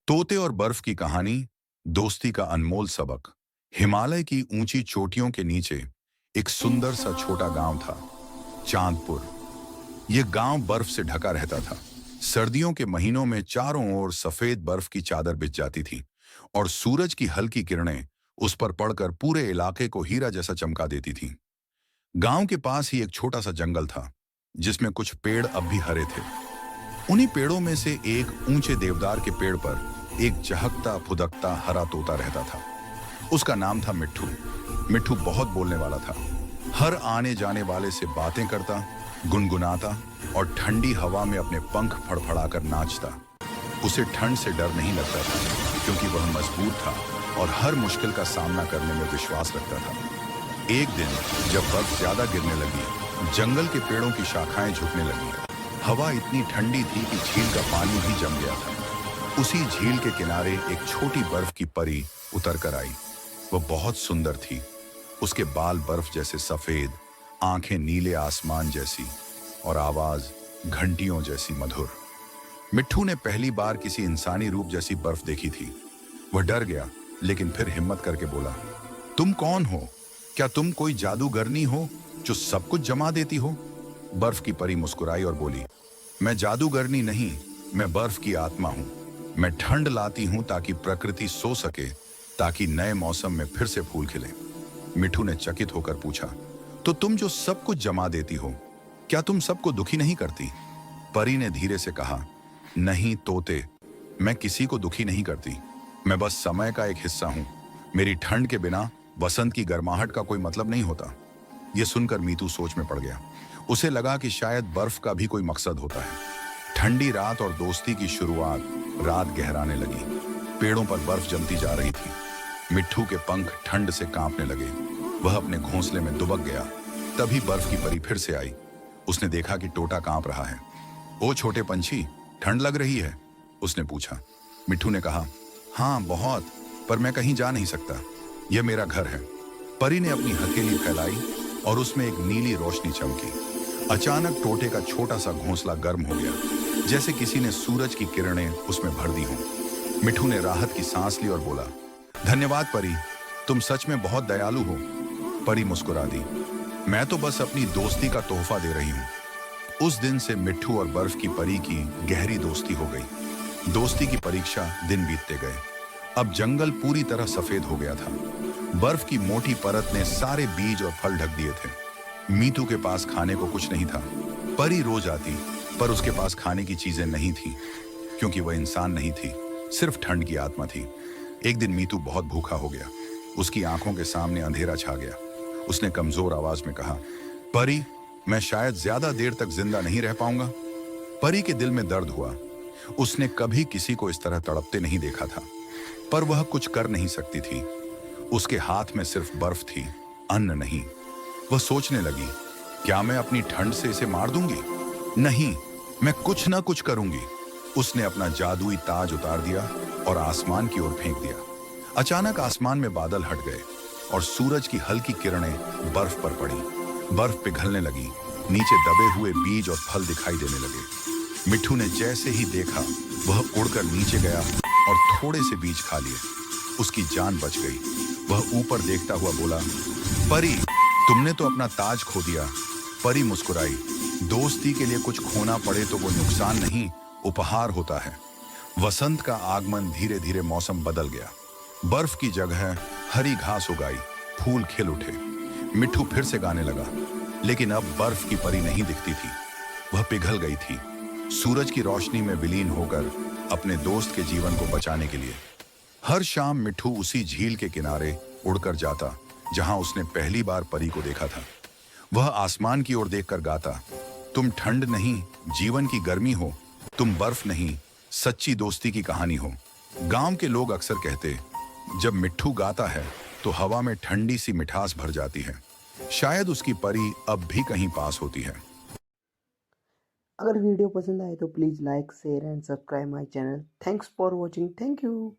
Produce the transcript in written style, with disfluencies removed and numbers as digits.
तोते और बर्फ की कहानी, दोस्ती का अनमोल सबक। हिमालय की ऊंची चोटियों के नीचे एक सुंदर सा छोटा गांव था, चांदपुर। यह गांव बर्फ से ढका रहता था। सर्दियों के महीनों में चारों ओर सफेद बर्फ की चादर बिछ जाती थी और सूरज की हल्की किरणें उस पर पड़कर पूरे इलाके को हीरा जैसा चमका देती थीं। गांव के पास ही एक छोटा सा जंगल था, जिसमें कुछ पेड़ अब भी हरे थे। उन्हीं पेड़ों में से एक ऊंचे देवदार के पेड़ पर एक चहकता फुदकता हरा तोता रहता था। उसका नाम था मिट्ठू। मिट्ठू बहुत बोलने वाला था। हर आने जाने वाले से बातें करता, गुनगुनाता और ठंडी हवा में अपने पंख फड़फड़ाकर नाचता। उसे ठंड से डर नहीं लगता था, क्योंकि वह मजबूत था और हर मुश्किल का सामना करने में विश्वास रखता था। एक दिन जब बर्फ ज्यादा गिरने लगी, जंगल के पेड़ों की शाखाएं झुकने लगी। हवा इतनी ठंडी थी कि झील का पानी भी जम गया था। उसी झील के किनारे एक छोटी बर्फ की परी उतर कर आई। वह बहुत सुंदर थी। उसके बाल बर्फ जैसे सफेद, आंखें नीले आसमान जैसी और आवाज घंटियों जैसी मधुर। मिट्ठू ने पहली बार किसी इंसानी रूप जैसी बर्फ देखी थी। वह डर गया, लेकिन फिर हिम्मत करके बोला, तुम कौन हो? क्या तुम कोई जादूगरनी हो जो सब कुछ जमा देती हो? बर्फ की परी मुस्कुराई और बोली, मैं जादूगरनी नहीं, मैं बर्फ की आत्मा हूं। मैं ठंड लाती हूं ताकि प्रकृति सो सके, ताकि नए मौसम में फिर से फूल खिले। मिट्ठू ने चकित होकर पूछा, तो तुम जो सब कुछ जमा देती हो, क्या तुम सबको दुखी नहीं करती? परी ने धीरे से कहा, नहीं तोते, मैं किसी को दुखी नहीं करती। मैं बस समय का एक हिस्सा हूं। मेरी ठंड के बिना वसंत की गर्माहट का कोई मतलब नहीं होता। यह सुनकर मीतू सोच में पड़ गया। उसे लगा कि शायद बर्फ का भी कोई मकसद होता है। ठंडी रात और दोस्ती की शुरुआत रात गहराने लगी। पेड़ों पर बर्फ जमती जा रही थी। मिट्ठू के पंख ठंड से कांपने लगे। वह अपने घोंसले में दुबक गया। तभी बर्फ की परी फिर से आई। उसने देखा कि टोटा कांप रहा है। ओ छोटे पंछी, ठंड लग रही है? उसने पूछा। मिट्ठू ने कहा, हाँ बहुत, पर मैं कहीं जा नहीं सकता। यह मेरा घर है। परी ने अपनी हथेली फैलाई और उसमें एक नीली रोशनी चमकी। अचानक टोटे का छोटा सा घोंसला गर्म हो गया, जैसे किसी ने सूरज की किरणें उसमें भर दी हों। मिट्ठू ने राहत की सांस ली और बोला, धन्यवाद परी, तुम सच में बहुत दयालु हो। परी मुस्कुरा दी, मैं तो बस अपनी दोस्ती का तोहफा दे रही हूँ। उस दिन से मिट्ठू और बर्फ की परी की गहरी दोस्ती हो गई। दोस्ती की परीक्षा दिन बीतते गए। अब जंगल पूरी तरह सफेद हो गया था। बर्फ की मोटी परत ने सारे बीज और फल ढक दिए थे। मीतू के पास खाने को कुछ नहीं था। परी रोज आती, पर उसके पास खाने की चीजें नहीं थी, क्योंकि वह इंसान नहीं थी, सिर्फ ठंड की आत्मा थी। एक दिन मीतू बहुत भूखा हो गया। उसकी आंखों के सामने अंधेरा छा गया। उसने कमजोर आवाज में कहा, परी, मैं शायद ज्यादा देर तक जिंदा नहीं रह पाऊंगा। परी के दिल में दर्द हुआ। उसने कभी किसी को इस तरह तड़पते नहीं देखा था, पर वह कुछ कर नहीं सकती थी। उसके हाथ में सिर्फ बर्फ थी, अन्न नहीं। वह सोचने लगी, क्या मैं अपनी ठंड से इसे मार दूंगी? नहीं, मैं कुछ ना कुछ करूंगी। उसने अपना जादुई ताज उतार दिया और आसमान की ओर फेंक दिया। अचानक आसमान में बादल हट गए और सूरज की हल्की किरणें बर्फ पर पड़ी। बर्फ पिघलने लगी। नीचे दबे हुए बीज और फल दिखाई देने लगे। मिट्ठू ने जैसे ही देखा, वह उड़कर नीचे गया और थोड़े से बीज खा लिए। उसकी जान बच गई। वह ऊपर देखता हुआ बोला, परी, तुमने तो अपना ताज खो दिया। परी मुस्कुराई। दोस्ती के लिए कुछ खोना पड़े तो वो नुकसान नहीं, उपहार होता है। वसंत का आगमन धीरे धीरे मौसम बदल गया। बर्फ की जगह हरी घास उगाई, फूल खिल उठे। मिट्ठू फिर से गाने लगा, लेकिन अब बर्फ की परी नहीं दिखती थी। वह पिघल गई थी, सूरज की रोशनी में विलीन होकर अपने दोस्त के जीवन को बचाने के लिए। हर शाम मिट्ठू उसी झील के किनारे उड़कर जाता, जहां उसने पहली बार परी को देखा था। वह आसमान की ओर देखकर गाता, तुम ठंड नहीं, जीवन की गर्मी हो। तुम बर्फ नहीं, सच्ची दोस्ती की कहानी हो। गांव के लोग अक्सर कहते, जब मिट्ठू गाता है तो हवा में ठंडी सी मिठास भर जाती है। शायद उसकी परी अब भी कहीं पास होती है। अगर वीडियो पसंद आए तो please like share and subscribe my channel. Thanks for watching. Thank you.